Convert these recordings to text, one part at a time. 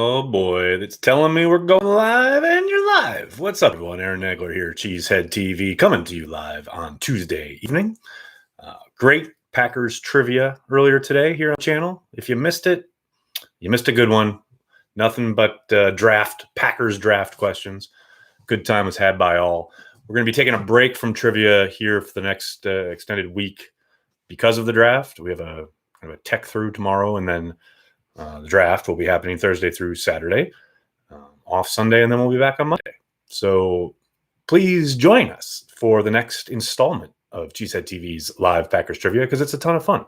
Oh boy, that's telling me we're going live and you're live. What's up, everyone? Aaron Nagler here, Cheesehead TV, coming to you live on Tuesday evening. Great Packers trivia earlier today here on the channel. If you missed it, you missed a good one. Nothing but Packers draft questions. Good time was had by all. We're going to be taking a break from trivia here for the next extended week because of the draft. We have a kind of a tech through tomorrow, and then the draft will be happening Thursday through Saturday, off Sunday, and then we'll be back on Monday. So please join us for the next installment of Cheesehead TV's live Packers trivia because it's a ton of fun.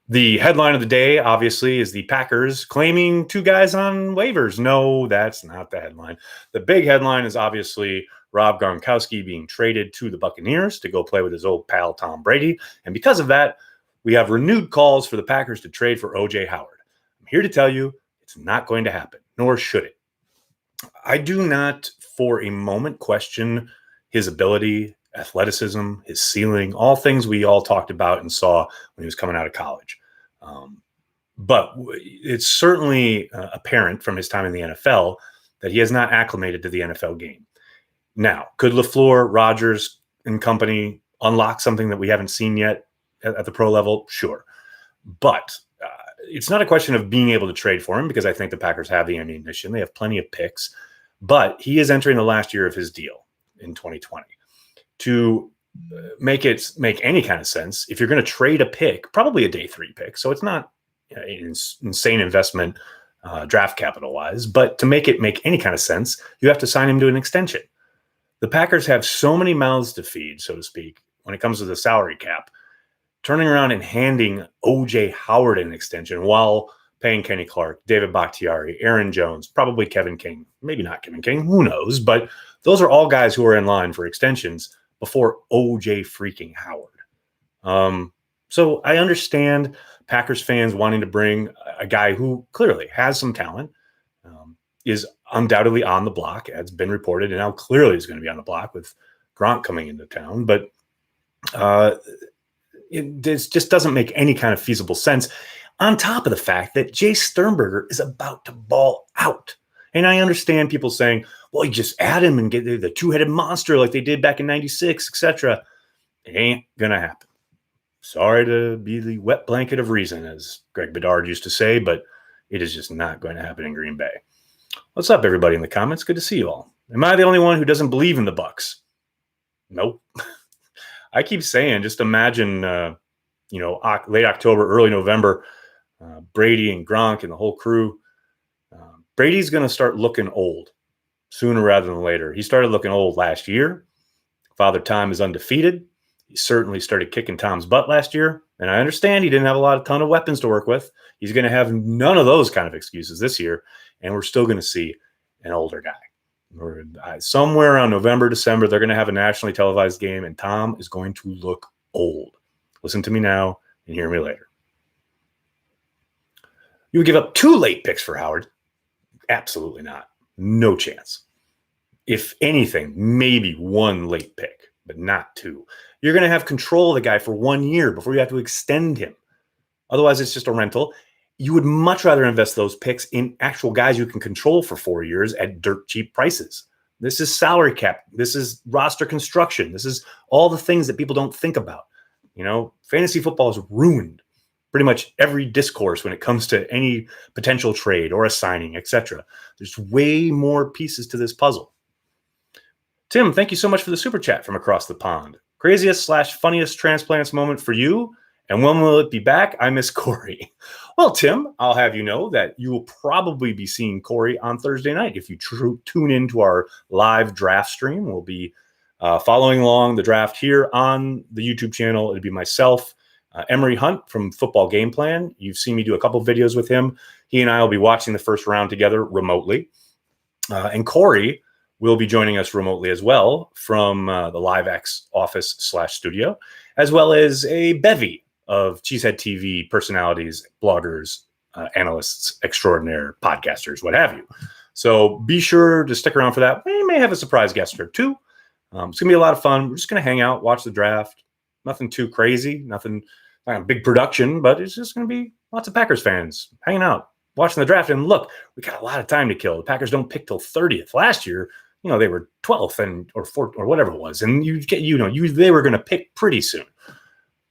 The headline of the day, obviously, is the Packers claiming two guys on waivers. No, that's not the headline. The big headline is obviously Rob Gronkowski being traded to the Buccaneers to go play with his old pal Tom Brady. And because of that, we have renewed calls for the Packers to trade for O.J. Howard. I'm here to tell you it's not going to happen, nor should it. I do not for a moment question his ability, athleticism, his ceiling, all things we all talked about and saw when he was coming out of college. But it's certainly apparent from his time in the NFL that he has not acclimated to the NFL game. Now, could LaFleur, Rodgers, and company unlock something that we haven't seen yet at the pro level? Sure. But it's not a question of being able to trade for him because I think the Packers have the ammunition. They have plenty of picks. But he is entering the last year of his deal in 2020. To make any kind of sense, if you're going to trade a pick, probably a day 3 pick, so it's not an insane investment draft capital wise, but to make it make any kind of sense, you have to sign him to an extension. The Packers have so many mouths to feed, so to speak, when it comes to the salary cap. Turning around and handing O.J. Howard an extension while paying Kenny Clark, David Bakhtiari, Aaron Jones, probably Kevin King, maybe not Kevin King, who knows, but those are all guys who are in line for extensions before O.J. freaking Howard. So I understand Packers fans wanting to bring a guy who clearly has some talent, is undoubtedly on the block, as been reported, and now clearly is going to be on the block with Gronk coming into town. But it just doesn't make any kind of feasible sense, on top of the fact that Jay Sternberger is about to ball out. And I understand people saying, well, you just add him and get the two-headed monster like they did back in 96, etc. It ain't going to happen. Sorry to be the wet blanket of reason, as Greg Bedard used to say, but it is just not going to happen in Green Bay. What's up, everybody in the comments? Good to see you all. Am I the only one who doesn't believe in the Bucks? Nope. I keep saying, just imagine, late October, early November, Brady and Gronk and the whole crew. Brady's going to start looking old sooner rather than later. He started looking old last year. Father Time is undefeated. He certainly started kicking Tom's butt last year. And I understand he didn't have a ton of weapons to work with. He's going to have none of those kind of excuses this year. And we're still going to see an older guy. Somewhere around November, December, they're going to have a nationally televised game, and Tom is going to look old. Listen to me now and hear me later. You would give up 2 late picks for Howard? Absolutely not. No chance. If anything, maybe 1 late pick, but not 2. You're going to have control of the guy for 1 year before you have to extend him. Otherwise, it's just a rental. You would much rather invest those picks in actual guys you can control for 4 years at dirt cheap prices. This is salary cap. This is roster construction. This is all the things that people don't think about. Fantasy football has ruined pretty much every discourse when it comes to any potential trade or a signing, etc. There's way more pieces to this puzzle. Tim, thank you so much for the super chat from across the pond. Craziest/funniest transplants moment for you, and when will it be back? I miss Corey. Well, Tim, I'll have you know that you will probably be seeing Corey on Thursday night. If you tune into our live draft stream, we'll be following along the draft here on the YouTube channel. It'll be myself, Emery Hunt from Football Game Plan. You've seen me do a couple videos with him. He and I will be watching the first round together remotely. And Corey will be joining us remotely as well from the LiveX office/studio, as well as a bevy of Cheesehead TV personalities, bloggers, analysts, extraordinaire, podcasters, what have you. So be sure to stick around for that. We may have a surprise guest or two. It's going to be a lot of fun. We're just going to hang out, watch the draft. Nothing too crazy, nothing, not a big production, but it's just going to be lots of Packers fans hanging out, watching the draft, and look, we got a lot of time to kill. The Packers don't pick till 30th. Last year, they were 12th or 4th or whatever it was, and they were going to pick pretty soon.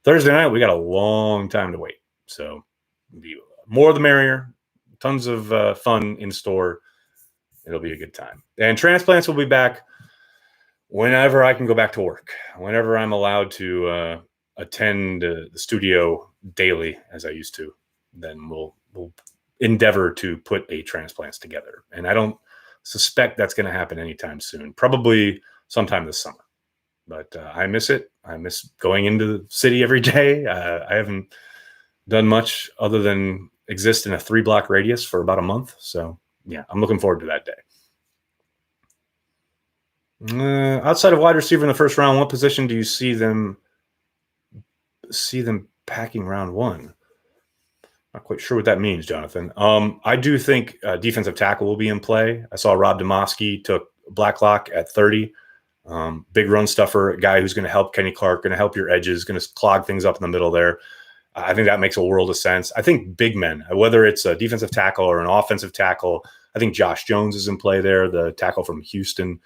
Thursday night, we got a long time to wait. So the more the merrier. Tons of fun in store. It'll be a good time. And transplants will be back whenever I can go back to work, whenever I'm allowed to attend the studio daily as I used to. Then we'll endeavor to put a transplants together. And I don't suspect that's going to happen anytime soon. Probably sometime this summer. But I miss it. I miss going into the city every day. I haven't done much other than exist in a 3-block radius for about a month. So yeah, I'm looking forward to that day. Outside of wide receiver in the first round, what position do you see them packing round 1? Not quite sure what that means, Jonathan. I do think defensive tackle will be in play. I saw Rob Demoski took Blacklock at 30. Big run stuffer, a guy who's going to help Kenny Clark, going to help your edges, going to clog things up in the middle there. I think that makes a world of sense. I think big men, whether it's a defensive tackle or an offensive tackle, I think Josh Jones is in play there, the tackle from Houston.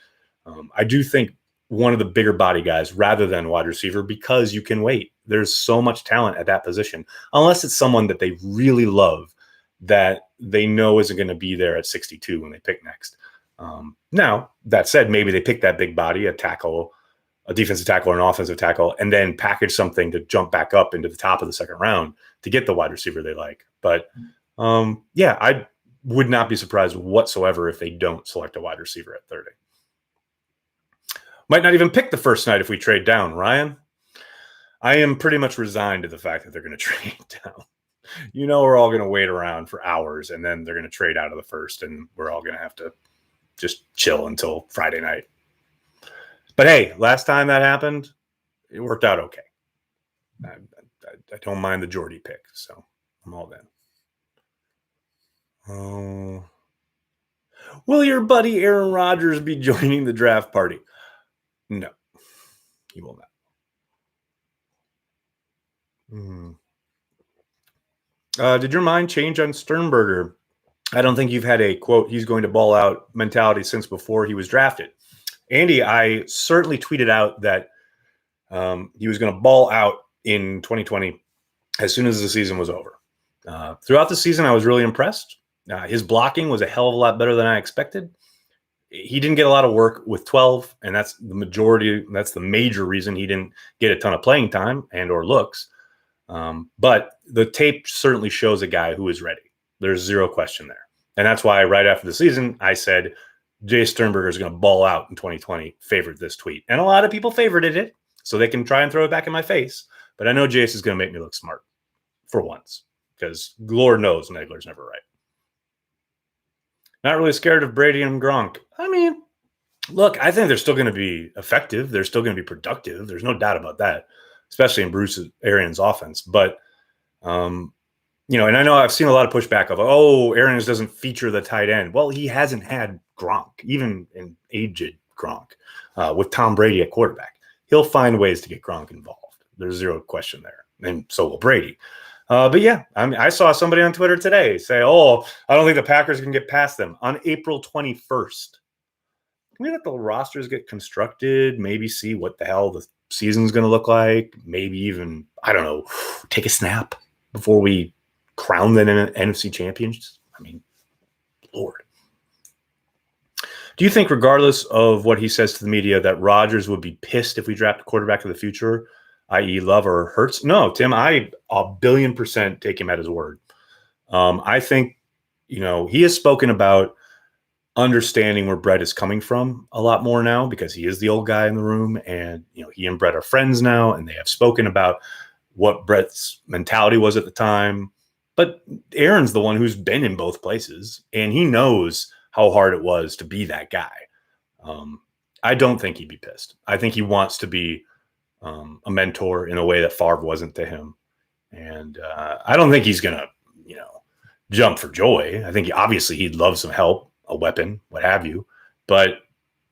I do think one of the bigger body guys rather than wide receiver, because you can wait. There's so much talent at that position, unless it's someone that they really love that they know isn't going to be there at 62 when they pick next. Now, that said, maybe they pick that big body, a defensive tackle or an offensive tackle, and then package something to jump back up into the top of the second round to get the wide receiver they like. But yeah, I would not be surprised whatsoever if they don't select a wide receiver at 30. Might not even pick the first night if we trade down, Ryan. I am pretty much resigned to the fact that they're going to trade down. We're all going to wait around for hours, and then they're going to trade out of the first, and we're all going to have to just chill until Friday night. But hey, last time that happened, it worked out okay. I don't mind the Jordy pick, so I'm all in. Will your buddy Aaron Rodgers be joining the draft party? No, he will not. Did your mind change on Sternberger? I don't think you've had a, quote, he's going to ball out mentality since before he was drafted. Andy, I certainly tweeted out that he was going to ball out in 2020 as soon as the season was over. Throughout the season, I was really impressed. His blocking was a hell of a lot better than I expected. He didn't get a lot of work with 12, and that's the major reason he didn't get a ton of playing time and or looks. But the tape certainly shows a guy who is ready. There's zero question there. And that's why right after the season, I said, Jay Sternberger is going to ball out in 2020, favored this tweet. And a lot of people favorited it, so they can try and throw it back in my face. But I know Jace is going to make me look smart for once, because Lord knows Negler's never right. Not really scared of Brady and Gronk. I mean, look, I think they're still going to be effective. They're still going to be productive. There's no doubt about that, especially in Bruce Arians' offense. But, and I know I've seen a lot of pushback of, Arians doesn't feature the tight end. Well, he hasn't had Gronk, even in aged Gronk, with Tom Brady at quarterback. He'll find ways to get Gronk involved. There's zero question there. And so will Brady. But yeah, I saw somebody on Twitter today say, I don't think the Packers can get past them on April 21st. Can we let the rosters get constructed? Maybe see what the hell the season's going to look like. Maybe even, I don't know, take a snap before we crown them NFC champions. I mean, Lord. Do you think, regardless of what he says to the media, that Rodgers would be pissed if we draft a quarterback of the future, i.e. Love or Hurts? No, Tim, I 1,000,000,000% take him at his word. I think, he has spoken about understanding where Brett is coming from a lot more now, because he is the old guy in the room, and, he and Brett are friends now, and they have spoken about what Brett's mentality was at the time. But Aaron's the one who's been in both places, and he knows how hard it was to be that guy. I don't think he'd be pissed. I think he wants to be a mentor in a way that Favre wasn't to him. And I don't think he's going to, jump for joy. I think obviously he'd love some help, a weapon, what have you. But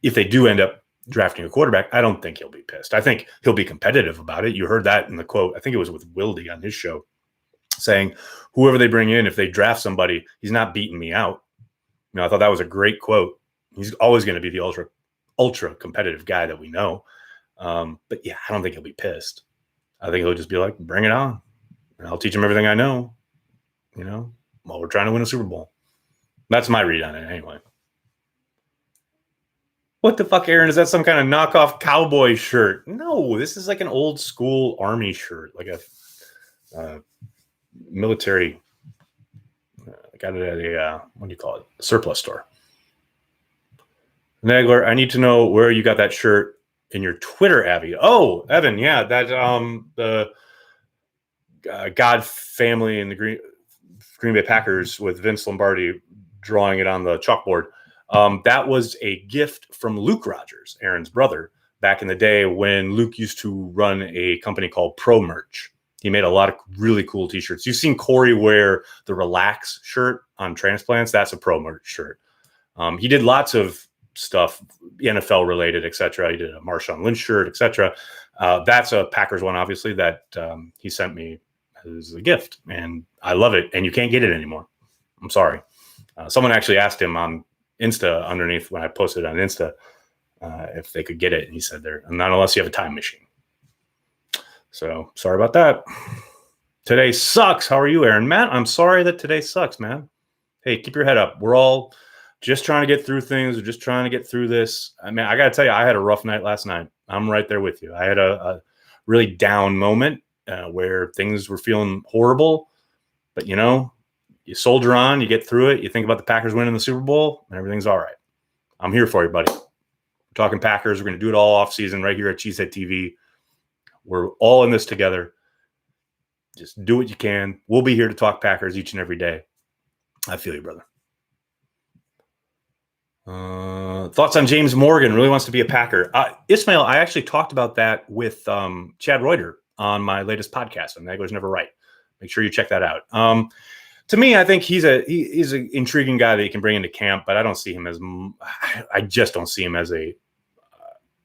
if they do end up drafting a quarterback, I don't think he'll be pissed. I think he'll be competitive about it. You heard that in the quote. I think it was with Wildy on his show. saying whoever they bring in, if they draft somebody, he's not beating me out. I thought that was a great quote. He's always going to be the ultra competitive guy that we know. But yeah, I don't think he'll be pissed. I think he'll just be like, bring it on. And I'll teach him everything I know, while we're trying to win a Super Bowl. That's my read on it anyway. What the fuck, Aaron? Is that some kind of knockoff cowboy shirt? No, this is like an old school army shirt, like a military. I got it at a, what do you call it? A surplus store. Nagler, I need to know where you got that shirt in your Twitter, Abby. Oh, Evan, yeah, that the God family and the Green Bay Packers with Vince Lombardi drawing it on the chalkboard. That was a gift from Luke Rodgers, Aaron's brother, back in the day when Luke used to run a company called Pro Merch. He made a lot of really cool t-shirts. You've seen Corey wear the Relax shirt on Transplants. That's a Pro Merch shirt. He did lots of stuff, NFL related, etc. He did a Marshawn Lynch shirt, etc. That's a Packers one, obviously, that he sent me as a gift, and I love it. And you can't get it anymore. I'm sorry. Someone actually asked him on Insta underneath when I posted on Insta if they could get it, and he said, "There, not unless you have a time machine." So sorry about that. Today sucks. How are you, Aaron? Matt, I'm sorry that today sucks, man. Hey, keep your head up. We're all just trying to get through things. We're just trying to get through this. I mean, I got to tell you, I had a rough night last night. I'm right there with you. I had a really down moment where things were feeling horrible. But, you soldier on, you get through it. You think about the Packers winning the Super Bowl, and everything's all right. I'm here for you, buddy. We're talking Packers. We're going to do it all off season right here at Cheesehead TV. We're all in this together. Just do what you can. We'll be here to talk Packers each and every day. I feel you, brother. Thoughts on James Morgan? Really wants to be a Packer. Ismail, I actually talked about that with Chad Reuter on my latest podcast on Nagler's Never Right. Make sure you check that out. To me, I think he's an intriguing guy that you can bring into camp, but I don't see him as – I just don't see him as a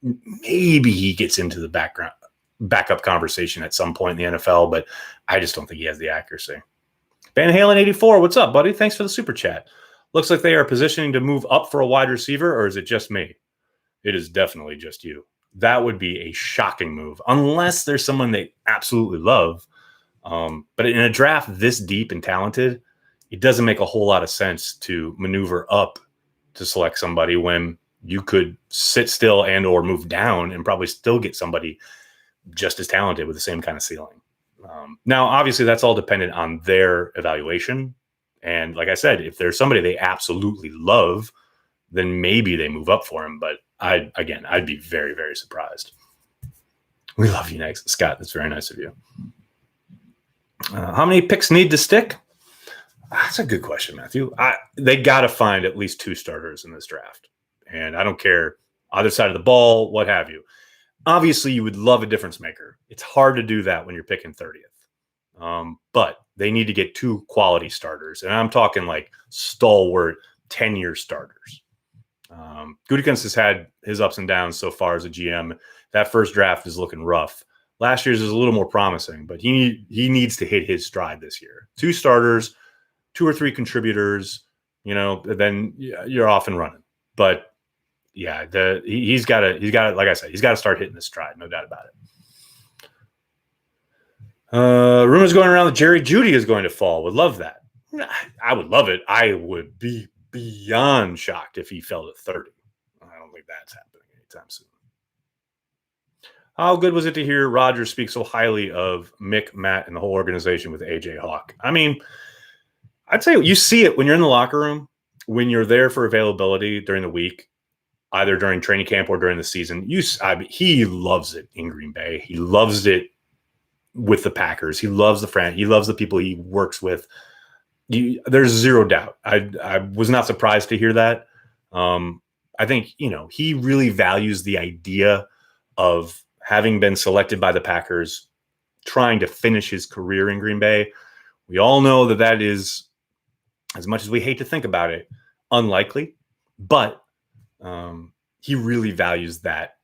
maybe he gets into the backup conversation at some point in the NFL, but I just don't think he has the accuracy. Van Halen 84, what's up, buddy? Thanks for the super chat. Looks like they are positioning to move up for a wide receiver, or is it just me? It is definitely just you. That would be a shocking move, unless there's someone they absolutely love. But in a draft this deep and talented, it doesn't make a whole lot of sense to maneuver up to select somebody when you could sit still and or move down and probably still get somebody just as talented with the same kind of ceiling. Now, obviously, that's all dependent on their evaluation. And like I said, if there's somebody they absolutely love, then maybe they move up for him. But I'd be very, very surprised. We love you, next, Scott. That's very nice of you. How many picks need to stick? That's a good question, Matthew. They got to find at least 2 starters in this draft. And I don't care either side of the ball, what have you. Obviously, you would love a difference maker. It's hard to do that when you're picking 30th. But they need to get 2 quality starters. And I'm talking like stalwart 10-year starters. Gutekunst has had his ups and downs so far as a GM. That first draft is looking rough. Last year's is a little more promising, but he needs to hit his stride this year. 2 starters, 2 or 3 contributors, then you're off and running. But yeah, he's got to, like I said, he's got to start hitting his stride, no doubt about it. Rumors going around that Jerry Jeudy is going to fall. Would love that. I would love it. I would be beyond shocked if he fell to 30. I don't think that's happening anytime soon. How good was it to hear Rodgers speak so highly of Mick, Matt, and the whole organization with AJ Hawk? I mean, I'd say you see it when you're in the locker room, when you're there for availability during the week, either during training camp or during the season. He loves it in Green Bay. He loves it with the Packers. He loves the franchise. He loves the people he works with. There's zero doubt. I was not surprised to hear that. I think, he really values the idea of having been selected by the Packers, trying to finish his career in Green Bay. We all know that is, as much as we hate to think about it, unlikely, but he really values that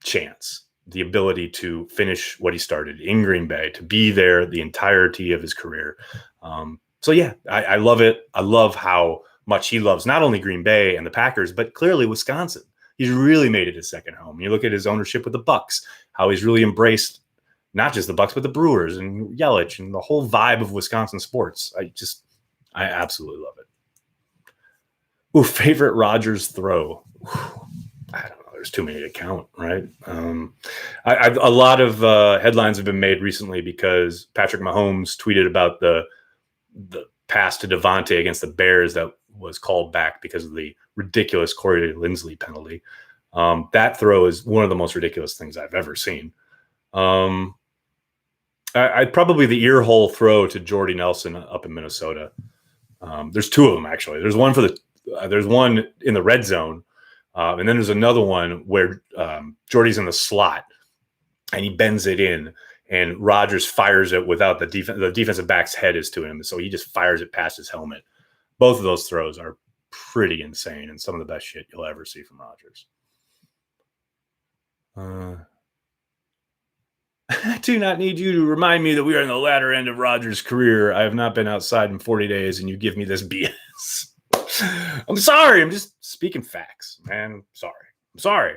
chance. the ability to finish what he started in Green Bay, to be there the entirety of his career. So yeah, I love it. I love how much he loves not only Green Bay and the Packers, but clearly Wisconsin. He's really made it his second home. You look at his ownership with the Bucks, how he's really embraced not just the Bucks, but the Brewers and Yelich and the whole vibe of Wisconsin sports. I absolutely love it. Ooh, favorite Rodgers throw. I don't know. There's too many to count, right? A lot of headlines have been made recently because Patrick Mahomes tweeted about the pass to Devontae against the Bears that was called back because of the ridiculous Corey Linsley penalty. That throw is one of the most ridiculous things I've ever seen. I'd probably the ear hole throw to Jordy Nelson up in Minnesota. There's two of them actually. There's one there's one in the red zone, and then there's another one where Jordy's in the slot and he bends it in, and Rodgers fires it without the defensive back's head is to him, so he just fires it past his helmet. Both of those throws are pretty insane and some of the best shit you'll ever see from Rodgers. I do not need you to remind me that we are in the latter end of Rodgers' career. I have not been outside in 40 days, and you give me this BS. I'm sorry. I'm just speaking facts, man. I'm sorry.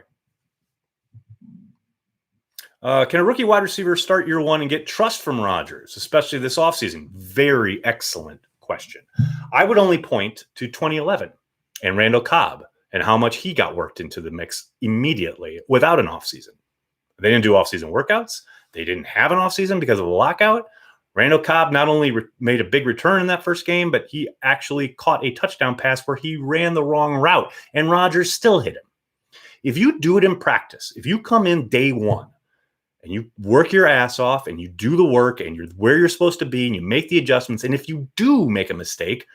Can a rookie wide receiver start year one and get trust from Rodgers, especially this offseason? Very excellent question. I would only point to 2011 and Randall Cobb and how much he got worked into the mix immediately without an offseason. They didn't do offseason workouts. They didn't have an offseason because of the lockout. Randall Cobb not only made a big return in that first game, but he actually caught a touchdown pass where he ran the wrong route, and Rodgers still hit him. If you do it in practice, if you come in day one and you work your ass off and you do the work and you're where you're supposed to be and you make the adjustments, and if you do make a mistake,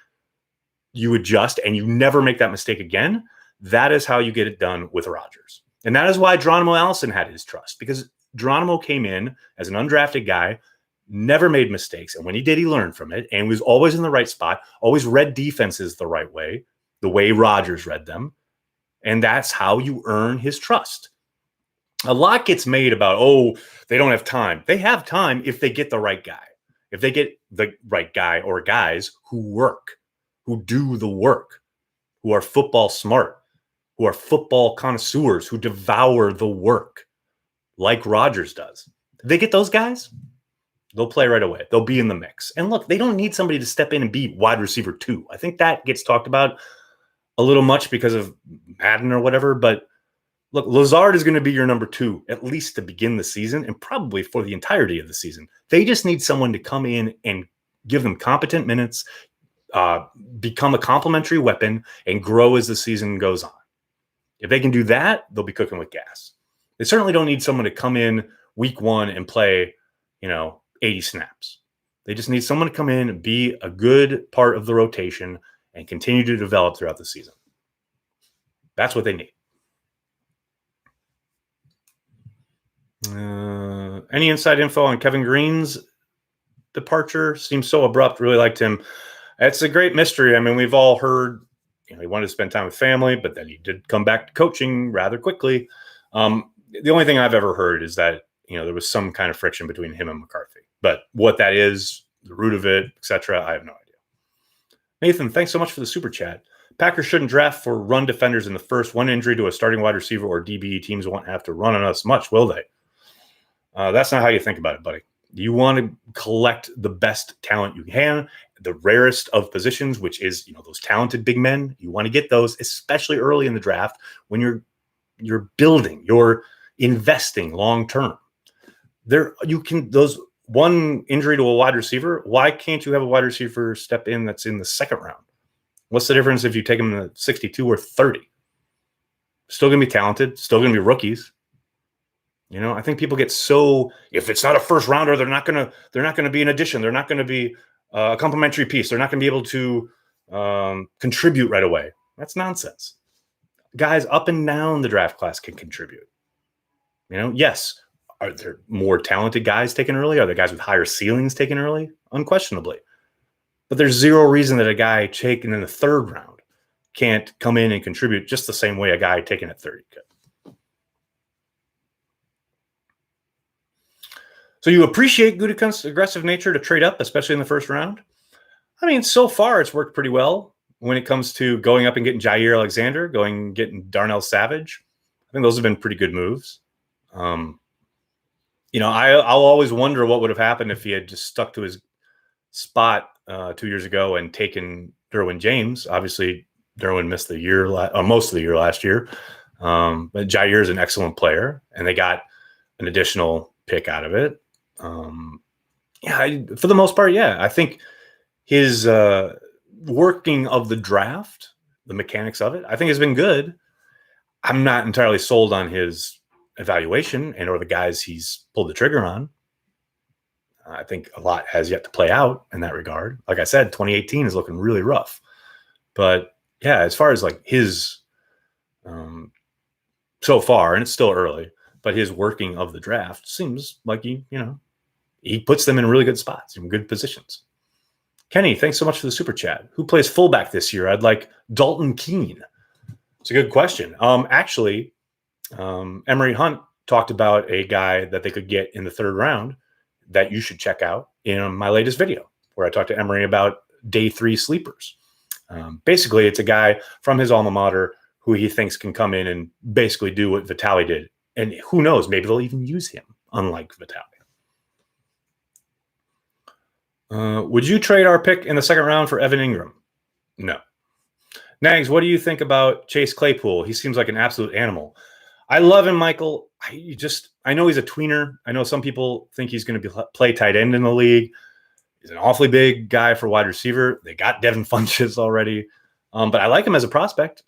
you adjust and you never make that mistake again, that is how you get it done with Rodgers. And that is why Geronimo Allison had his trust, because Geronimo came in as an undrafted guy, never made mistakes. And when he did, he learned from it and was always in the right spot, always read defenses the right way, the way Rodgers read them. And that's how you earn his trust. A lot gets made about, oh, they don't have time. They have time if they get the right guy. If they get the right guy or guys who work, who do the work, who are football smart, who are football connoisseurs, who devour the work like Rodgers does. If they get those guys, they'll play right away. They'll be in the mix. And look, they don't need somebody to step in and be wide receiver 2. I think that gets talked about a little much because of Madden or whatever. But look, Lazard is going to be your number 2, at least to begin the season and probably for the entirety of the season. They just need someone to come in and give them competent minutes, become a complementary weapon, and grow as the season goes on. If they can do that, they'll be cooking with gas. They certainly don't need someone to come in week 1 and play, 80 snaps. They just need someone to come in and be a good part of the rotation and continue to develop throughout the season. That's what they need. Any inside info on Kevin Green's departure? Seems so abrupt. Really liked him. It's a great mystery. I mean, we've all heard, he wanted to spend time with family, but then he did come back to coaching rather quickly. The only thing I've ever heard is that, there was some kind of friction between him and McCarthy. But what that is, the root of it, etc., I have no idea. Nathan, thanks so much for the super chat. Packers shouldn't draft for run defenders in the first. One injury to a starting wide receiver or DB, teams won't have to run on us much, will they? That's not how you think about it, buddy. You want to collect the best talent you can, the rarest of positions, which is, those talented big men. You want to get those, especially early in the draft when you're building, you're investing long term. Those one injury to a wide receiver, why can't you have a wide receiver step in that's in the second round? What's the difference if you take them in the 62 or 30? Still going to be talented, still going to be rookies. I think people get so, if it's not a first rounder, they're not going to be an addition. They're not going to be a complementary piece. They're not going to be able to contribute right away. That's nonsense. Guys up and down the draft class can contribute. Yes. Are there more talented guys taken early? Are there guys with higher ceilings taken early? Unquestionably. But there's zero reason that a guy taken in the third round can't come in and contribute just the same way a guy taken at 30 could. So you appreciate Gutekunst's aggressive nature to trade up, especially in the first round? I mean, so far it's worked pretty well when it comes to going up and getting Jair Alexander, getting Darnell Savage. I think those have been pretty good moves. I'll always wonder what would have happened if he had just stuck to his spot 2 years ago and taken Derwin James. Obviously, Derwin missed the year, most of the year last year. But Jair is an excellent player, and they got an additional pick out of it. For the most part, yeah. I think his working of the draft, the mechanics of it, I think has been good. I'm not entirely sold on his evaluation or the guys he's pulled the trigger on. I think a lot has yet to play out in that regard. Like I said, 2018 is looking really rough. But yeah, as far as like his so far, and it's still early, but his working of the draft seems like he puts them in really good spots, in good positions. Kenny, thanks so much for the super chat. Who plays fullback this year? I'd like Dalton Keene. It's a good question. Actually, Emery Hunt talked about a guy that they could get in the third round that you should check out in my latest video, where I talked to Emery about day 3 sleepers. Basically, it's a guy from his alma mater who he thinks can come in and basically do what Vitali did. And who knows, maybe they'll even use him, unlike Vitali. Would you trade our pick in the second round for Evan Ingram? No. Nags, what do you think about Chase Claypool? He seems like an absolute animal. I love him, Michael. I know he's a tweener. I know some people think he's going to play tight end in the league. He's an awfully big guy for wide receiver. They got Devin Funchess already. But I like him as a prospect.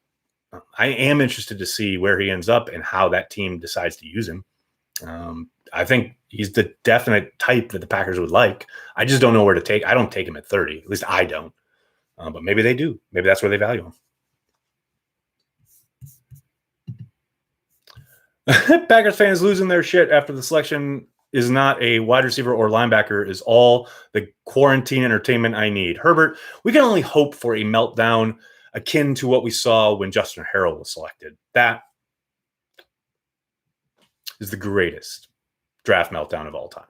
I am interested to see where he ends up and how that team decides to use him. I think he's the definite type that the Packers would like. I just don't know where to take. I don't take him at 30. At least I don't. But maybe they do. Maybe that's where they value him. Packers fans losing their shit after the selection is not a wide receiver or linebacker is all the quarantine entertainment I need. Herbert, we can only hope for a meltdown akin to what we saw when Justin Harrell was selected. That is the greatest draft meltdown of all time.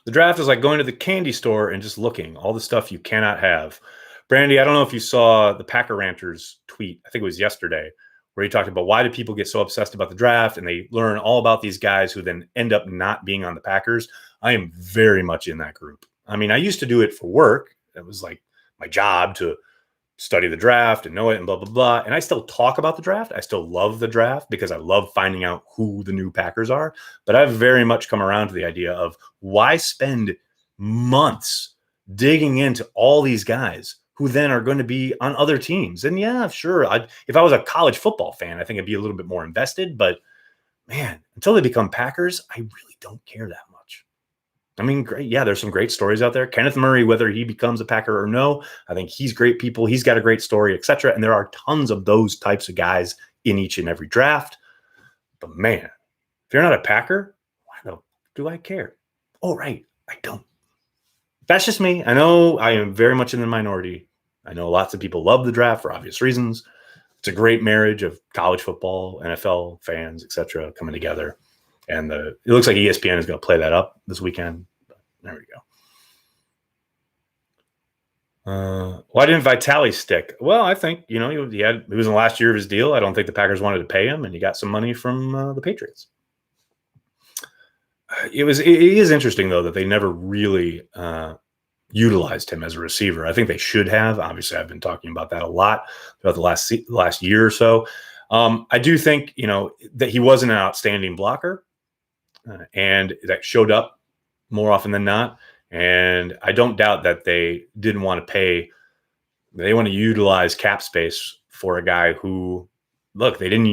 The draft is like going to the candy store and just looking, all the stuff you cannot have. Brandy, I don't know if you saw the Packer Ranters tweet, I think it was yesterday, where he talked about why do people get so obsessed about the draft and they learn all about these guys who then end up not being on the Packers. I am very much in that group. I mean, I used to do it for work. It was like my job to study the draft and know it and blah, blah, blah. And I still talk about the draft. I still love the draft because I love finding out who the new Packers are. But I've very much come around to the idea of why spend months digging into all these guys who then are going to be on other teams. And yeah, sure. If I was a college football fan, I think I'd be a little bit more invested. But man, until they become Packers, I really don't care that much. I mean, great. Yeah, there's some great stories out there. Kenneth Murray, whether he becomes a Packer or no, I think he's great people. He's got a great story, etc. And there are tons of those types of guys in each and every draft. But man, if you're not a Packer, why do I care? Oh, right. I don't. That's just me. I know I am very much in the minority. I know lots of people love the draft for obvious reasons. It's a great marriage of college football, NFL fans, etc., coming together. And it looks like ESPN is going to play that up this weekend. But there we go. Why didn't Vitali stick? Well, I think, he was in the last year of his deal. I don't think the Packers wanted to pay him, and he got some money from the Patriots. It is interesting, though, that they never really utilized him as a receiver. I think they should have. Obviously, I've been talking about that a lot throughout the last year or so. I do think, that he wasn't an outstanding blocker. And that showed up more often than not. And I don't doubt that they didn't want to pay. They want to utilize cap space for a guy who, look, they didn't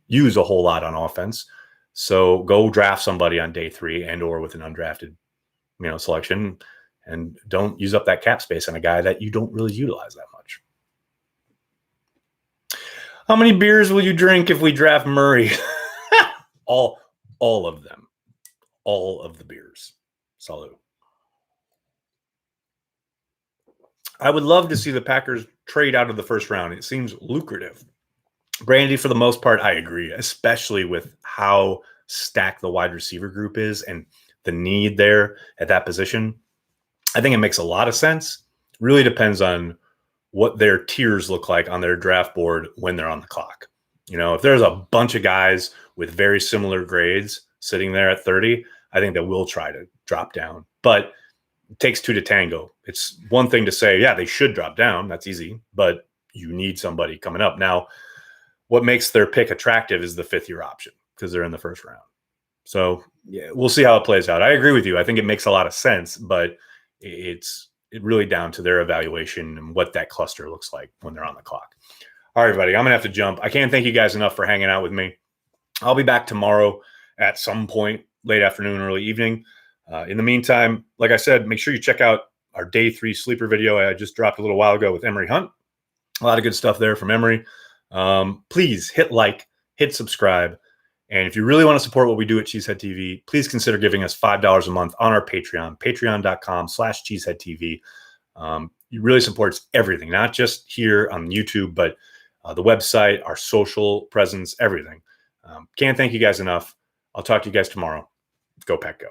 use a whole lot on offense. So go draft somebody on day 3 and or with an undrafted, selection, and don't use up that cap space on a guy that you don't really utilize that much. How many beers will you drink if we draft Murray? All of them. All of the beers. Salud. I would love to see the Packers trade out of the first round. It seems lucrative. Brandy, for the most part, I agree, especially with how stacked the wide receiver group is and the need there at that position, I think it makes a lot of sense. Really depends on what their tiers look like on their draft board when they're on the clock. If there's a bunch of guys with very similar grades sitting there at 30, I think that we'll try to drop down. But it takes two to tango. It's one thing to say, yeah, they should drop down. That's easy. But you need somebody coming up. Now, what makes their pick attractive is the fifth-year option because they're in the first round. So yeah, we'll see how it plays out. I agree with you. I think it makes a lot of sense, but it's really down to their evaluation and what that cluster looks like when they're on the clock. All right, everybody, I'm going to have to jump. I can't thank you guys enough for hanging out with me. I'll be back tomorrow at some point, late afternoon, early evening. In the meantime, like I said, make sure you check out our day 3 sleeper video I just dropped a little while ago with Emery Hunt. A lot of good stuff there from Emery. Please hit like, hit subscribe. And if you really want to support what we do at Cheesehead TV, please consider giving us $5 a month on our Patreon, patreon.com/cheeseheadtv. It really supports everything, not just here on YouTube, but the website, our social presence, everything. Can't thank you guys enough. I'll talk to you guys tomorrow. Go Pack Go.